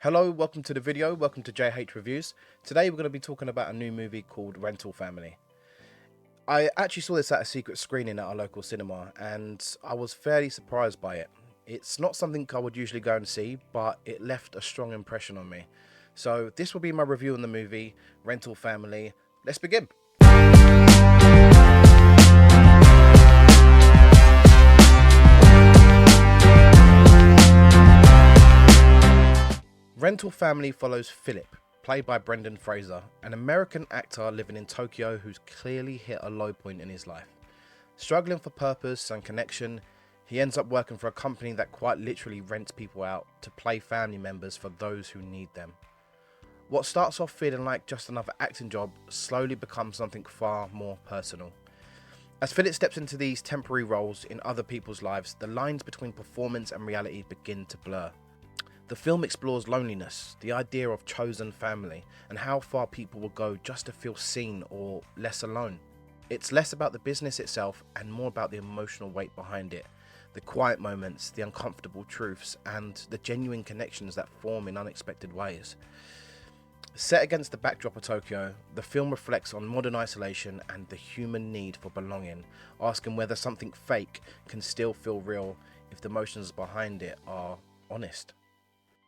Hello, welcome to the video, welcome to JH Reviews. Today we're going to be talking about a new movie called Rental Family. I actually saw this at a secret screening at our local cinema and I was fairly surprised by it. It's not something I would usually go and see, but it left a strong impression on me. So this will be my review on the movie, Rental Family. Let's begin. Rental Family follows Philip, played by Brendan Fraser, an American actor living in Tokyo who's clearly hit a low point in his life. Struggling for purpose and connection, he ends up working for a company that quite literally rents people out to play family members for those who need them. What starts off feeling like just another acting job slowly becomes something far more personal. As Philip steps into these temporary roles in other people's lives, the lines between performance and reality begin to blur. The film explores loneliness, the idea of chosen family, and how far people will go just to feel seen or less alone. It's less about the business itself and more about the emotional weight behind it, the quiet moments, the uncomfortable truths, and the genuine connections that form in unexpected ways. Set against the backdrop of Tokyo, the film reflects on modern isolation and the human need for belonging, asking whether something fake can still feel real if the emotions behind it are honest.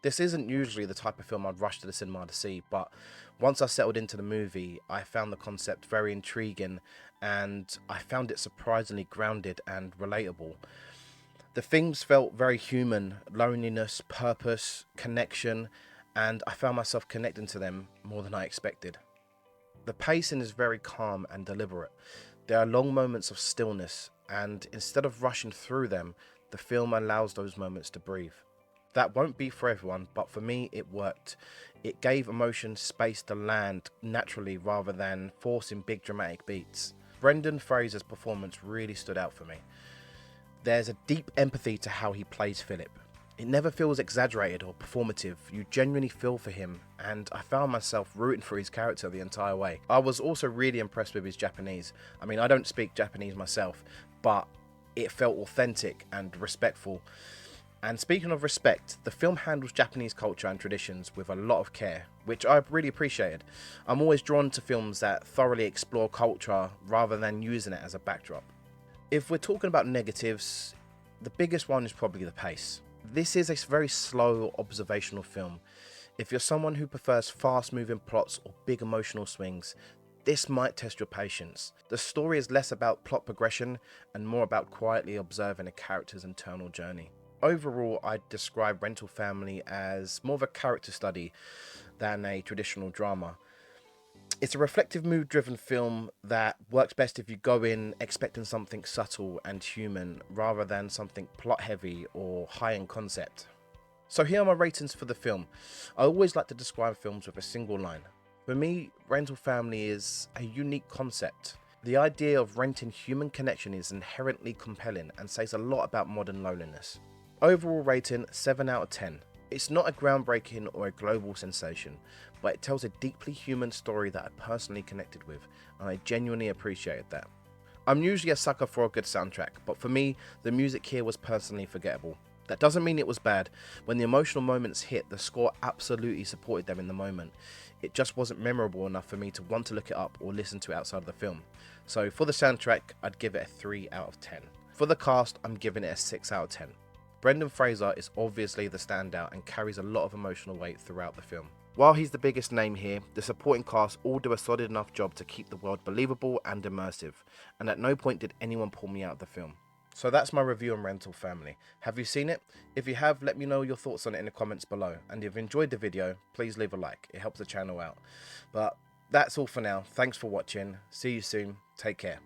This isn't usually the type of film I'd rush to the cinema to see, but once I settled into the movie, I found the concept very intriguing and I found it surprisingly grounded and relatable. The themes felt very human: loneliness, purpose, connection, and I found myself connecting to them more than I expected. The pacing is very calm and deliberate. There are long moments of stillness, and instead of rushing through them, the film allows those moments to breathe. That won't be for everyone, but for me it worked. It gave emotion space to land naturally rather than forcing big dramatic beats. Brendan Fraser's performance really stood out for me. There's a deep empathy to how he plays Philip. It never feels exaggerated or performative. You genuinely feel for him, and I found myself rooting for his character the entire way. I was also really impressed with his Japanese. I mean, I don't speak Japanese myself, but it felt authentic and respectful. And speaking of respect, the film handles Japanese culture and traditions with a lot of care, which I really appreciated. I'm always drawn to films that thoroughly explore culture rather than using it as a backdrop. If we're talking about negatives, the biggest one is probably the pace. This is a very slow observational film. If you're someone who prefers fast-moving plots or big emotional swings, this might test your patience. The story is less about plot progression and more about quietly observing a character's internal journey. Overall, I'd describe Rental Family as more of a character study than a traditional drama. It's a reflective, mood-driven film that works best if you go in expecting something subtle and human rather than something plot-heavy or high in concept. So here are my ratings for the film. I always like to describe films with a single line. For me, Rental Family is a unique concept. The idea of renting human connection is inherently compelling and says a lot about modern loneliness. Overall rating 7 out of 10. It's not a groundbreaking or a global sensation, but it tells a deeply human story that I personally connected with, and I genuinely appreciated that. I'm usually a sucker for a good soundtrack, but for me, the music here was personally forgettable. That doesn't mean it was bad. When the emotional moments hit, the score absolutely supported them in the moment. It just wasn't memorable enough for me to want to look it up or listen to it outside of the film. So for the soundtrack, I'd give it a 3 out of 10. For the cast, I'm giving it a 6 out of 10. Brendan Fraser is obviously the standout and carries a lot of emotional weight throughout the film. While he's the biggest name here, the supporting cast all do a solid enough job to keep the world believable and immersive, and at no point did anyone pull me out of the film. So that's my review on Rental Family. Have you seen it? If you have, let me know your thoughts on it in the comments below, and if you enjoyed the video, please leave a like, it helps the channel out. But that's all for now, thanks for watching, see you soon, take care.